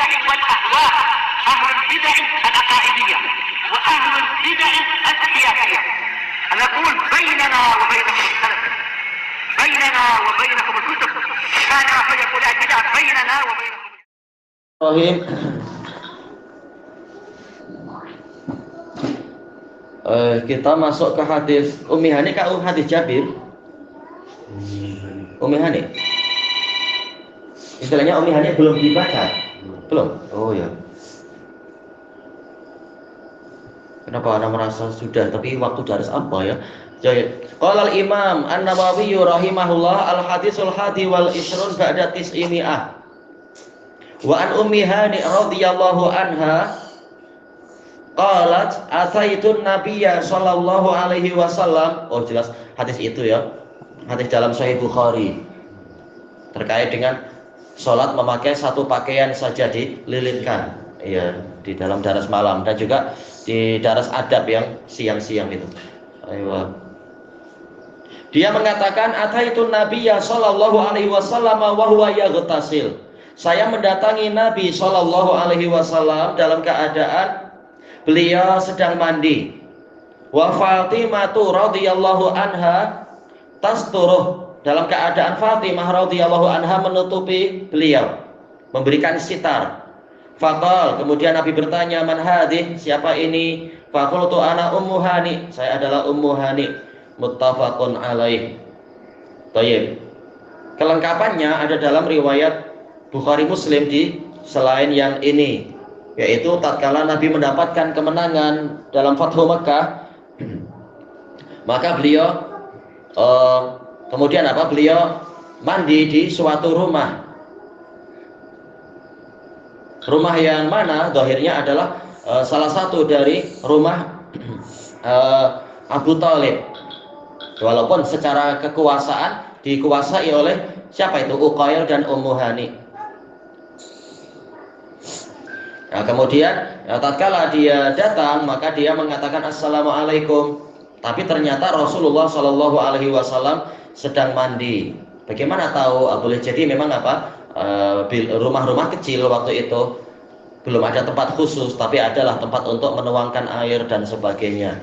البدع والأهواء، أهل البدع العقائدية وأهل البدع السياسية. نقول بيننا وبينكم السلف، بيننا وبينكم الكتب، كان فيقول البدع بيننا وبينكم. Kita masuk ke hadis Ummi Hani, hadis Jabir. Ummi Hani. Istilahnya Ummi Hani belum dibaca. Belum? Oh ya. Kenapa Anda merasa sudah, tapi waktu harus apa ya? Jadi, qala al-Imam An-Nawawi rahimahullah al-hadisul hadi wal isrun ba'da tis'imi'ah. Wa an Ummi Hani radhiyallahu anha qalat ataitun nabiyya sallallahu alaihi wasallam. Oh jelas hadis itu ya. Hadis dalam Sahih Bukhari terkait dengan sholat memakai satu pakaian saja dililitkan. Iya, di dalam daras malam dan juga di daras adab yang siang-siang itu. Ayo. Dia mengatakan ataitun nabiyya sallallahu alaihi wasallam wa huwa yaghtasil. Saya mendatangi Nabi sallallahu alaihi wasallam dalam keadaan beliau sedang mandi. Wa Fatimatu radhiyallahu anha tasturuh, dalam keadaan Fatimah radhiyallahu anha menutupi beliau, memberikan sitar. Faqal, kemudian Nabi bertanya, man hadih, siapa ini? Faqultu ana Ummu Hani, saya adalah Ummu Hani. Muttafaqun alaih. Baik. Kelengkapannya ada dalam riwayat Bukhari Muslim di selain yang ini, yaitu tatkala Nabi mendapatkan kemenangan dalam Fathu Makkah, maka beliau kemudian beliau mandi di suatu rumah. Rumah yang mana zahirnya adalah salah satu dari rumah Abu Thalib. Walaupun secara kekuasaan dikuasai oleh siapa itu? Uqail dan Ummu Hani. Nah, kemudian tatkala dia datang, maka dia mengatakan assalamualaikum. Tapi ternyata Rasulullah Shallallahu Alaihi Wasallam sedang mandi. Bagaimana tahu? Boleh jadi memang rumah-rumah kecil waktu itu belum ada tempat khusus, tapi adalah tempat untuk menuangkan air dan sebagainya.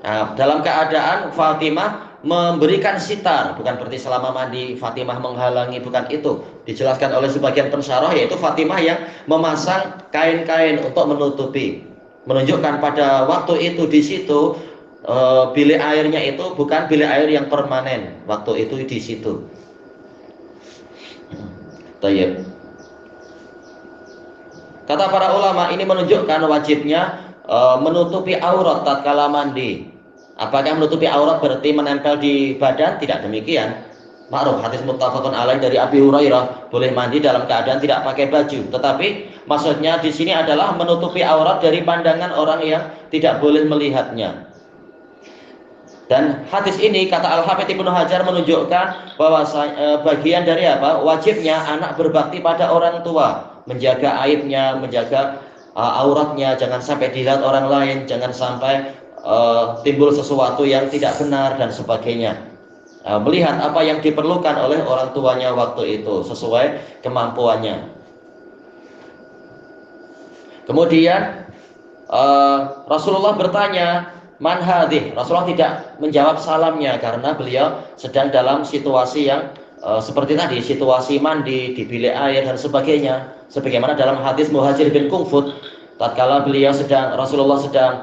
Nah, dalam keadaan Fatimah memberikan sitar, bukan berarti selama mandi Fatimah menghalangi, bukan itu. Dijelaskan oleh sebagian pensyarah, yaitu Fatimah yang memasang kain-kain untuk menutupi, menunjukkan pada waktu itu di situ bilik airnya itu bukan bilik air yang permanen, waktu itu di situ. Tayyib. Kata para ulama, ini menunjukkan wajibnya menutupi aurat tatkala mandi. Apakah menutupi aurat berarti menempel di badan? Tidak demikian. Ma'ruf hadis muttafaqun alaih dari Abi Hurairah, boleh mandi dalam keadaan tidak pakai baju. Tetapi maksudnya di sini adalah menutupi aurat dari pandangan orang yang tidak boleh melihatnya. Dan hadis ini kata Al-Hafidz Ibnu Hajar menunjukkan bahwa bagian dari wajibnya anak berbakti pada orang tua, menjaga aibnya, menjaga auratnya, jangan sampai dilihat orang lain, jangan sampai timbul sesuatu yang tidak benar dan sebagainya. Melihat apa yang diperlukan oleh orang tuanya waktu itu sesuai kemampuannya. Kemudian Rasulullah bertanya, man hadih? Rasulullah tidak menjawab salamnya karena beliau sedang dalam situasi yang seperti tadi, situasi mandi di bilik air dan sebagainya. Sebagaimana dalam hadis Muhajir bin Qunfud, tatkala Rasulullah sedang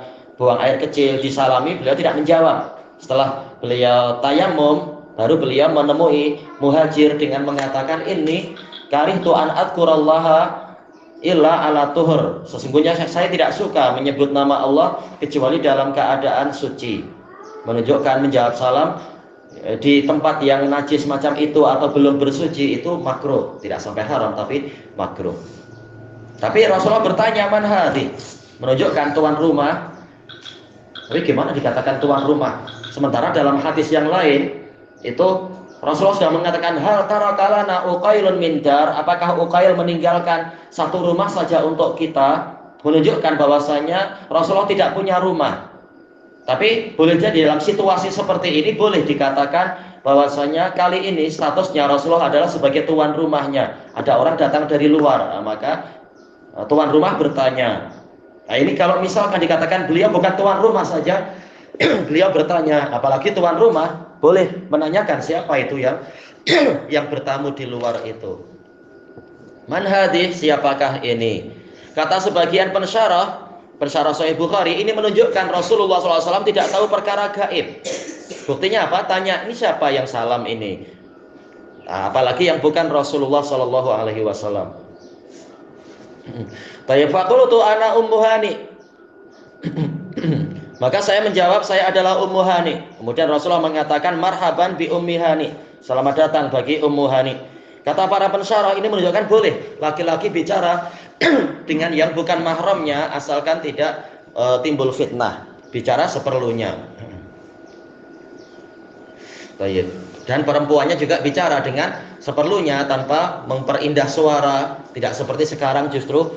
buang air kecil, disalami, beliau tidak menjawab. Setelah beliau tayamum, baru beliau menemui Muhajir dengan mengatakan, ini karihtu an adkurallaha illa ala tuhur. Sesungguhnya saya tidak suka menyebut nama Allah kecuali dalam keadaan suci. Menunjukkan menjawab salam di tempat yang najis macam itu atau belum bersuci itu makruh, tidak sampai haram tapi makruh. Tapi Rasulullah bertanya, man hadhi? Menunjukkan tuan rumah. Tapi gimana dikatakan tuan rumah? Sementara dalam hadis yang lain itu Rasulullah sudah mengatakan, hal tarakalana Uqailun min dar, apakah Uqail meninggalkan satu rumah saja untuk kita? Menunjukkan bahwasanya Rasulullah tidak punya rumah. Tapi boleh jadi dalam situasi seperti ini boleh dikatakan bahwasanya kali ini statusnya Rasulullah adalah sebagai tuan rumahnya. Ada orang datang dari luar, maka tuan rumah bertanya. Nah, ini kalau misalkan dikatakan beliau bukan tuan rumah saja, beliau bertanya, apalagi tuan rumah boleh menanyakan siapa itu yang bertamu di luar itu. Man hadis, siapakah ini? Kata sebagian pensyarah Sahih Bukhari, ini menunjukkan Rasulullah SAW tidak tahu perkara gaib. Buktinya apa? Tanya, ini siapa yang salam ini? Nah, apalagi yang bukan Rasulullah SAW. Tayyafaqulutu ana Ummu Hani. Maka saya menjawab, saya adalah Ummu Hani. Kemudian Rasulullah mengatakan, marhaban bi Ummi Hani. Selamat datang bagi Ummu Hani. Kata para pensyarah, ini menunjukkan boleh laki-laki bicara dengan yang bukan mahramnya, asalkan tidak timbul fitnah. Bicara seperlunya. Dan perempuannya juga bicara dengan seperlunya tanpa memperindah suara. Tidak seperti sekarang justru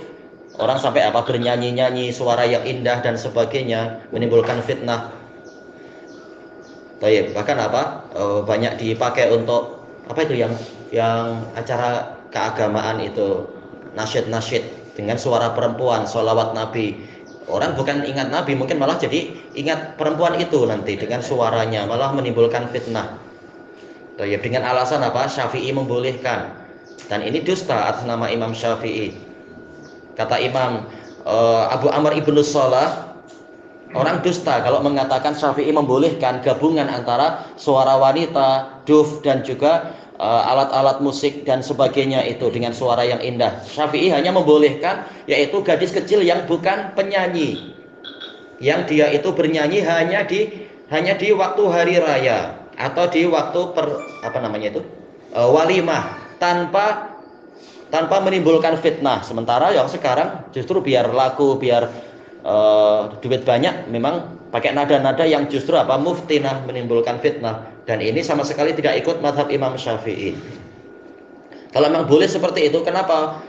orang sampai bernyanyi-nyanyi suara yang indah dan sebagainya, menimbulkan fitnah. Bahkan banyak dipakai untuk yang acara keagamaan itu, nasyid dengan suara perempuan, sholawat Nabi. Orang bukan ingat Nabi, mungkin malah jadi ingat perempuan itu nanti dengan suaranya, malah menimbulkan fitnah. Dengan alasan Syafi'i membolehkan. Dan ini dusta atas nama Imam Syafi'i. Kata Imam Abu Amr ibnu Shalah, orang dusta kalau mengatakan Syafi'i membolehkan gabungan antara suara wanita, duf, dan juga alat-alat musik dan sebagainya itu dengan suara yang indah. Syafi'i hanya membolehkan yaitu gadis kecil yang bukan penyanyi, yang dia itu bernyanyi hanya di waktu hari raya atau di waktu walimah tanpa menimbulkan fitnah. Sementara yang sekarang justru biar laku, biar duit banyak, memang pakai nada-nada yang justru muftinah, menimbulkan fitnah. Dan ini sama sekali tidak ikut mazhab Imam Syafi'i. Kalau memang boleh seperti itu, kenapa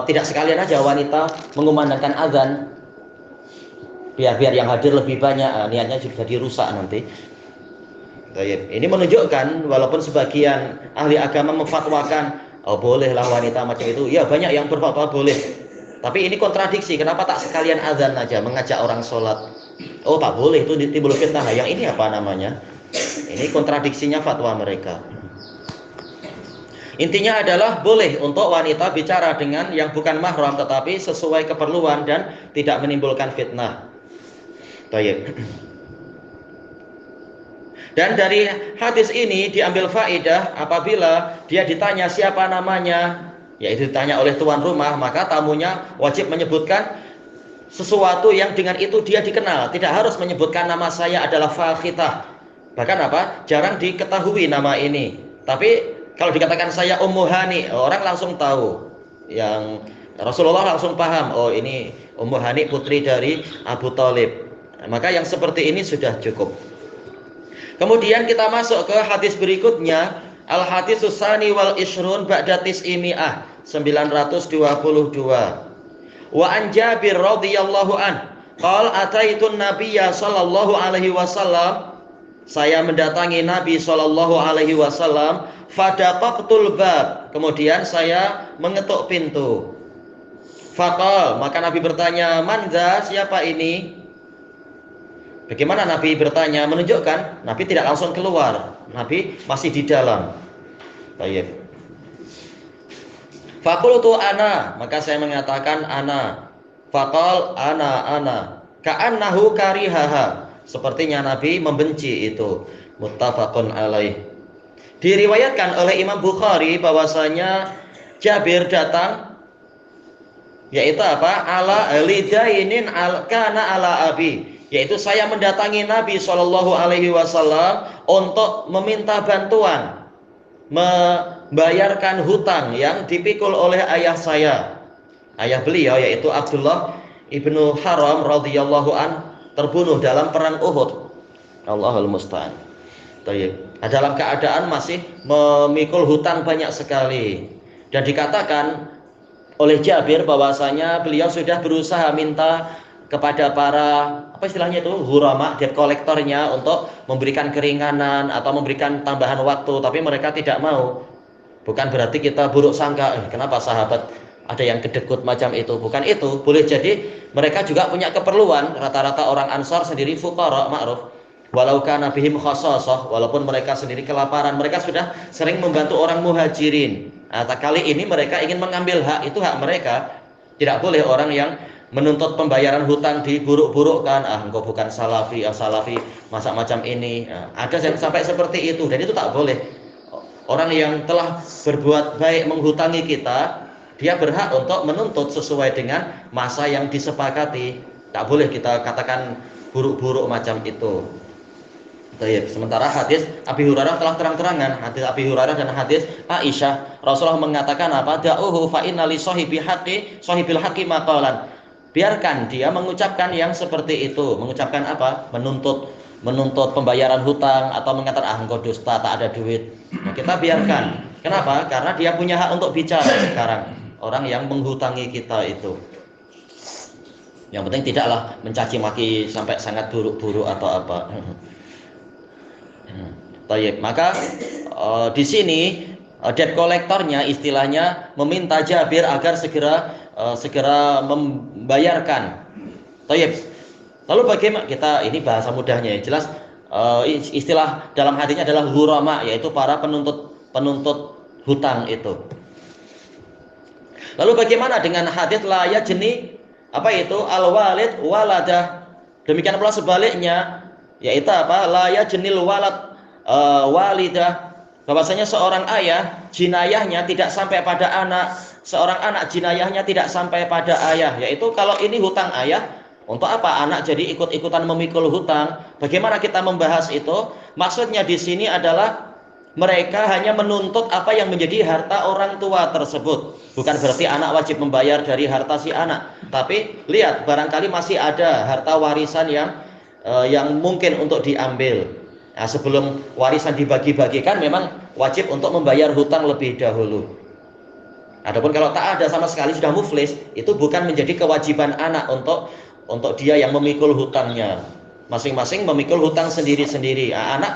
tidak sekalian aja wanita mengumandangkan azan, biar yang hadir lebih banyak, niatnya juga dirusak nanti. Ini menunjukkan walaupun sebagian ahli agama memfatwakan bolehlah wanita macam itu, ya banyak yang berfatwa boleh. Tapi ini kontradiksi, kenapa tak sekalian azan aja, mengajak orang sholat? Oh tak boleh, itu timbul fitnah. Yang ini apa namanya? Ini kontradiksinya fatwa mereka. Intinya adalah boleh untuk wanita bicara dengan yang bukan mahram, tetapi sesuai keperluan dan tidak menimbulkan fitnah. Baik. Dan dari hadis ini diambil faedah, apabila dia ditanya siapa namanya, yaitu ditanya oleh tuan rumah, maka tamunya wajib menyebutkan sesuatu yang dengan itu dia dikenal. Tidak harus menyebutkan nama saya adalah Fakhitah. Bahkan jarang diketahui nama ini. Tapi kalau dikatakan saya Ummu Hani, orang langsung tahu. Yang Rasulullah langsung paham, oh ini Ummu Hani putri dari Abu Thalib. Maka yang seperti ini sudah cukup. Kemudian kita masuk ke hadis berikutnya, Al-Haditsus Tsani wal Ishrun ba'da tis'imi'ah, 922. Wa an Jabir radhiyallahu an, qala ataitun nabiyya sallallahu alaihi wasallam, saya mendatangi Nabi sallallahu alaihi wasallam, fadaqaqtul bab, kemudian saya mengetuk pintu. Faqal, maka Nabi bertanya, man dza, siapa ini? Bagaimana Nabi bertanya? Menunjukkan Nabi tidak langsung keluar, Nabi masih di dalam. Baik. Faqultu ana, maka saya mengatakan ana. Faqal ana. Ka'annahu karihaha, sepertinya Nabi membenci itu. Muttafaqun alaih. Diriwayatkan oleh Imam Bukhari bahwasanya Jabir datang, yaitu ala lidainin kana ala abi, yaitu saya mendatangi Nabi Shallallahu Alaihi Wasallam untuk meminta bantuan membayarkan hutang yang dipikul oleh ayah saya. Ayah beliau yaitu Abdullah ibnu Haram radhiyallahu an terbunuh dalam perang Uhud. Allahul musta'an. Dalam keadaan masih memikul hutang banyak sekali, dan dikatakan oleh Jabir bahwasanya beliau sudah berusaha minta kepada para apa istilahnya itu hurama, debt kolektornya untuk memberikan keringanan atau memberikan tambahan waktu, tapi mereka tidak mau. Bukan berarti kita buruk sangka, kenapa sahabat ada yang kedekut macam itu, bukan itu. Boleh jadi mereka juga punya keperluan. Rata-rata orang Ansar sendiri fuqara ma'ruf, walau kana bihim khassasah, walaupun mereka sendiri kelaparan, mereka sudah sering membantu orang muhajirin. Nah, kali ini mereka ingin mengambil hak, itu hak mereka. Tidak boleh orang yang menuntut pembayaran hutang diburuk-burukkan. Engkau bukan salafi, salafi masa macam ini. Ada yang sampai seperti itu, dan itu tak boleh. Orang yang telah berbuat baik menghutangi kita, dia berhak untuk menuntut sesuai dengan masa yang disepakati. Tak boleh kita katakan buruk-buruk macam itu. Sementara hadis Abi Hurairah telah terang-terangan, hadis Abi Hurairah dan hadis Aisyah, Rasulullah mengatakan apa? Da'uhu fa inna li sahibil haqqi maqalan. Biarkan dia mengucapkan yang seperti itu. Mengucapkan apa? Menuntut pembayaran hutang atau mengatakan engkau dusta, tak ada duit. Nah, kita biarkan. Kenapa? Karena dia punya hak untuk bicara sekarang. Orang yang menghutangi kita itu. Yang penting tidaklah mencaci maki sampai sangat buruk-buruk atau apa. Baik, maka di sini debt kolektornya istilahnya meminta Jabir agar segera membayarkan. Baik. Lalu bagaimana kita ini bahasa mudahnya ya, jelas istilah dalam hadisnya adalah ghurama, yaitu para penuntut hutang itu. Lalu bagaimana dengan hadis la yajni apa itu al-walid waladah? Demikian pula sebaliknya, yaitu apa? La yajnil walad walidah, bahwasanya seorang ayah jinayahnya tidak sampai pada anak, seorang anak jinayahnya tidak sampai pada ayah. Yaitu kalau ini hutang ayah, untuk apa anak jadi ikut-ikutan memikul hutang? Bagaimana kita membahas itu? Maksudnya di sini adalah mereka hanya menuntut apa yang menjadi harta orang tua tersebut. Bukan berarti anak wajib membayar dari harta si anak. Tapi lihat, barangkali masih ada harta warisan yang mungkin untuk diambil. Nah, sebelum warisan dibagi-bagikan memang wajib untuk membayar hutang lebih dahulu. Adapun kalau tak ada sama sekali, sudah muflis, itu bukan menjadi kewajiban anak untuk dia yang memikul hutangnya. Masing-masing memikul hutang sendiri-sendiri. Nah, anak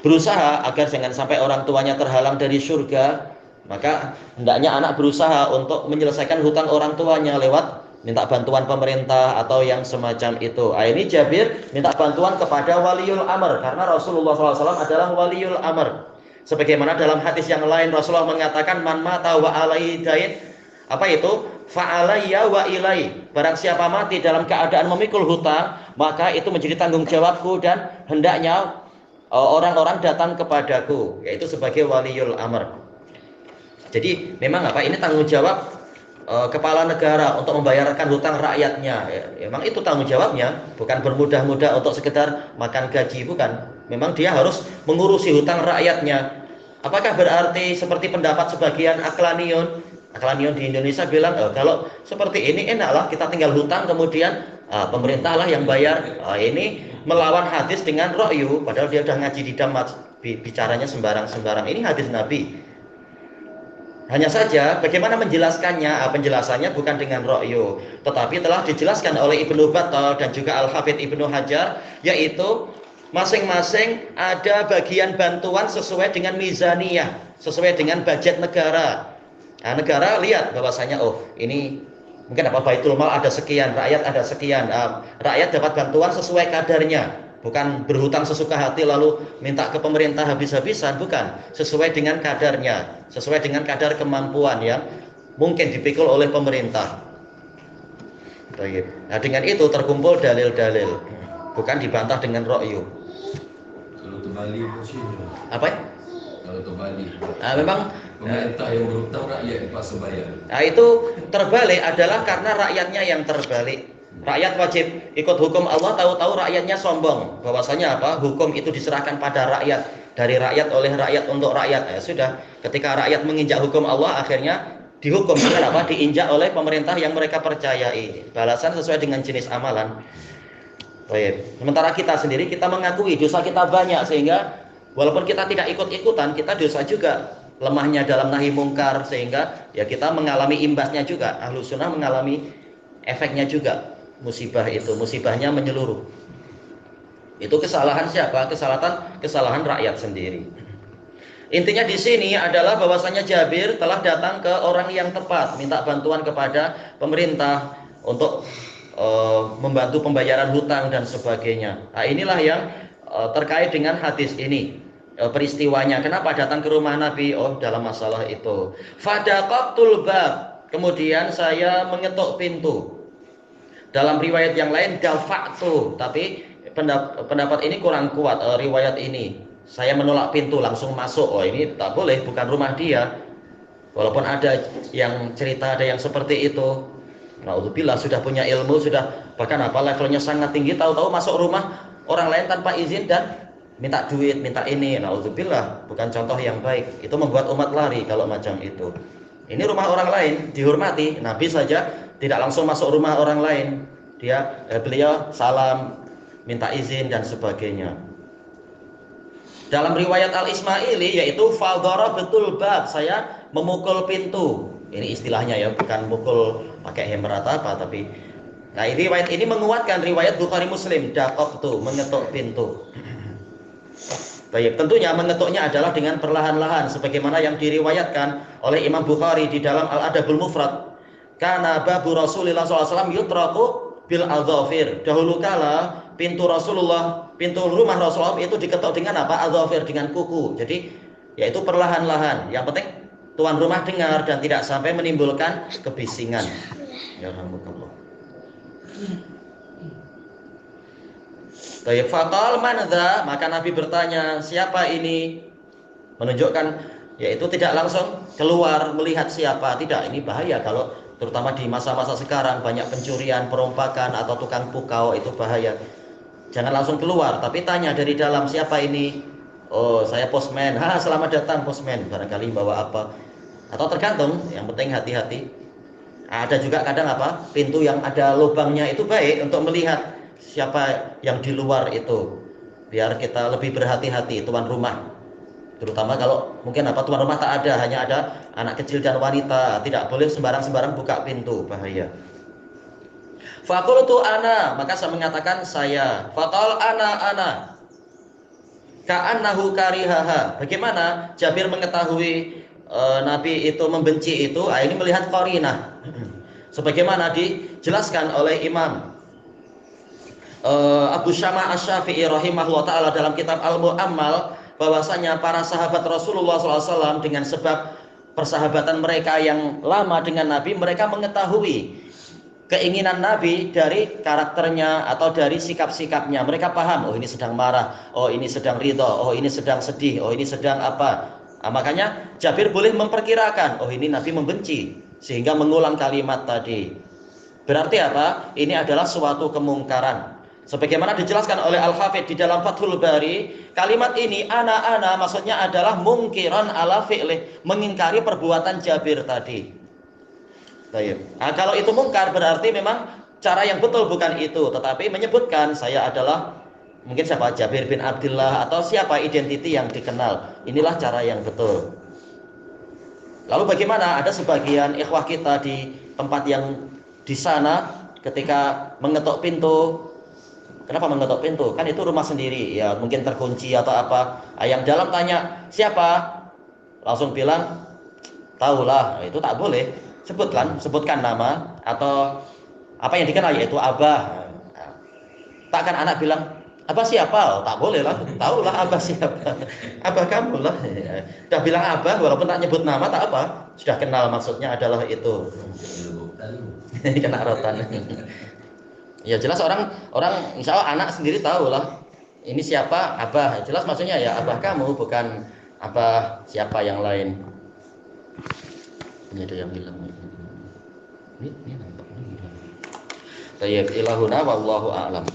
berusaha agar jangan sampai orang tuanya terhalang dari surga, maka hendaknya anak berusaha untuk menyelesaikan hutang orang tuanya lewat minta bantuan pemerintah atau yang semacam itu. Ini Jabir minta bantuan kepada waliul amr, karena Rasulullah SAW adalah waliul amr. Sebagaimana dalam hadis yang lain Rasulullah mengatakan man mata wa alaihi dain, apa itu? Fa'alayya wa ilai. Barang siapa mati dalam keadaan memikul hutang, maka itu menjadi tanggung jawabku dan hendaknya orang-orang datang kepadaku, yaitu sebagai waliul amr. Jadi memang apa? Ini tanggung jawab kepala negara untuk membayarkan hutang rakyatnya. Memang itu tanggung jawabnya, bukan bermudah-mudah untuk sekedar makan gaji, bukan. Memang dia harus mengurusi hutang rakyatnya. Apakah berarti seperti pendapat sebagian aklanion di Indonesia bilang, kalau seperti ini enaklah kita tinggal hutang kemudian pemerintahlah yang bayar. Ini melawan hadis dengan ra'yu, padahal dia sudah ngaji di damat, bicaranya sembarang-sembarang. Ini hadis Nabi. Hanya saja bagaimana menjelaskannya? Penjelasannya bukan dengan ra'yu, tetapi telah dijelaskan oleh Ibnu Battal dan juga Al-Hafidz Ibnu Hajar, yaitu masing-masing ada bagian bantuan sesuai dengan mizaniyah, sesuai dengan budget negara. Nah, negara lihat bahwasanya ini mungkin Baitul Mal ada sekian, rakyat ada sekian. Rakyat dapat bantuan sesuai kadarnya. Bukan berhutang sesuka hati lalu minta ke pemerintah habis-habisan, bukan. Sesuai dengan kadarnya, sesuai dengan kadar kemampuan yang mungkin dipikul oleh pemerintah. Nah, dengan itu terkumpul dalil-dalil, bukan dibantah dengan ra'yu. Kalau terbalik apa? Kalau terbalik. Nah, memang pemerintah yang berhutang, rakyat dipaksa bayar. Nah, itu terbalik adalah karena rakyatnya yang terbalik. Rakyat wajib ikut hukum Allah, tahu-tahu rakyatnya sombong. Bahwasanya apa? Hukum itu diserahkan pada rakyat, dari rakyat oleh rakyat untuk rakyat. Sudah, ketika rakyat menginjak hukum Allah, akhirnya dihukum dengan apa? Diinjak oleh pemerintah yang mereka percayai. Balasan sesuai dengan jenis amalan. Baik. Sementara kita sendiri, kita mengakui dosa kita banyak, sehingga walaupun kita tidak ikut-ikutan, kita dosa juga. Lemahnya dalam nahi mungkar, sehingga ya kita mengalami imbasnya juga. Ahlus sunnah mengalami efeknya juga. musibah itu. Musibahnya menyeluruh. Itu kesalahan siapa? Kesalahan rakyat sendiri. Intinya di sini adalah bahwasanya Jabir telah datang ke orang yang tepat, minta bantuan kepada pemerintah untuk membantu pembayaran hutang dan sebagainya. Nah, inilah yang terkait dengan hadis ini. Peristiwanya, kenapa datang ke rumah Nabi? Oh, dalam masalah itu. Fadaqaqtul bab. Kemudian saya mengetuk pintu. Dalam riwayat yang lain dafa'tu, tapi pendapat ini kurang kuat, riwayat ini. Saya menolak pintu, langsung masuk. Oh, ini tak boleh, bukan rumah dia. Walaupun ada yang cerita, ada yang seperti itu. Naudzubillah, sudah punya ilmu, sudah bahkan apa levelnya sangat tinggi, tahu-tahu masuk rumah orang lain tanpa izin dan minta duit, minta ini. Naudzubillah, bukan contoh yang baik. Itu membuat umat lari kalau macam itu. Ini rumah orang lain, dihormati. Nabi saja tidak langsung masuk rumah orang lain. Beliau salam, minta izin dan sebagainya. Dalam riwayat Al-Ismaili yaitu fadhara betul bab, saya memukul pintu. Ini istilahnya ya, bukan mukul pakai hammer atau apa, tapi nah riwayat ini menguatkan riwayat Bukhari Muslim, daqaqtu, mengetuk pintu. Baik, tentunya mengetuknya adalah dengan perlahan-lahan sebagaimana yang diriwayatkan oleh Imam Bukhari di dalam Al-Adabul Mufrad. Karena babu Rasulullah SAW yutraqu bil adzafir. Dahulu kala pintu Rasulullah, pintu rumah Rasulullah itu diketuk dengan apa? Adzafir, dengan kuku. Jadi yaitu perlahan-lahan. Yang penting tuan rumah dengar dan tidak sampai menimbulkan kebisingan. Ya rahmatullah. Baik, faqal manadza, maka Nabi bertanya, siapa ini? Menunjukkan yaitu tidak langsung keluar melihat siapa, tidak. Ini bahaya kalau terutama di masa-masa sekarang banyak pencurian, perompakan atau tukang pukau, itu bahaya. Jangan langsung keluar, tapi tanya dari dalam, siapa ini? Oh, saya postman. Selamat datang postman. Barangkali bawa apa? Atau tergantung, yang penting hati-hati. Ada juga kadang apa? Pintu yang ada lubangnya itu baik untuk melihat siapa yang di luar itu. Biar kita lebih berhati-hati, tuan rumah. Terutama kalau mungkin apa, tuan rumah tak ada, hanya ada anak kecil dan wanita. Tidak boleh sembarang-sembarang buka pintu, bahaya. Faqultu ana, maka saya mengatakan saya. Faqal ana. Ka'annahu karihaha. Bagaimana Jabir mengetahui Nabi itu membenci itu? Ini melihat qarinah. Sebagaimana dijelaskan oleh Imam Abu Syama Asy-Syafi'i rahimahullah ta'ala dalam kitab Al-Mu'ammal, bahwasanya para sahabat Rasulullah SAW dengan sebab persahabatan mereka yang lama dengan Nabi, mereka mengetahui keinginan Nabi dari karakternya atau dari sikap-sikapnya. Mereka paham, oh ini sedang marah, oh ini sedang ridho, oh ini sedang sedih, oh ini sedang apa. Makanya Jabir boleh memperkirakan, oh ini Nabi membenci, sehingga mengulang kalimat tadi. Berarti apa? Ini adalah suatu kemungkaran. Sebagaimana dijelaskan oleh Al-Hafidz di dalam Fathul Bari, kalimat ini ana maksudnya adalah mungkiran ala fi'lih, mengingkari perbuatan Jabir tadi. Baik. Kalau itu mungkar berarti memang cara yang betul bukan itu, tetapi menyebutkan saya adalah mungkin siapa, Jabir bin Abdullah atau siapa identiti yang dikenal. Inilah cara yang betul. Lalu bagaimana ada sebagian ikhwah kita di tempat yang di sana ketika mengetuk pintu. Kenapa mengetuk pintu? Kan itu rumah sendiri, ya mungkin terkunci atau apa. Yang dalam tanya, siapa? Langsung bilang, tahulah. Itu tak boleh. Sebutkan nama atau apa yang dikenal, yaitu abah. Takkan anak bilang, abah siapa? Oh, tak boleh lah. Tahulah abah siapa. Abah kamu lah. Sudah bilang abah, walaupun tak nyebut nama, tak apa. Sudah kenal, maksudnya adalah itu. Kena rotan. Ya jelas orang insya Allah anak sendiri tahu lah ini siapa, abah. Jelas maksudnya ya abah kamu, bukan abah siapa yang lain. Ini ada yang bilang ini nampak ini. Tayyib ilahuna wallahu a'lam.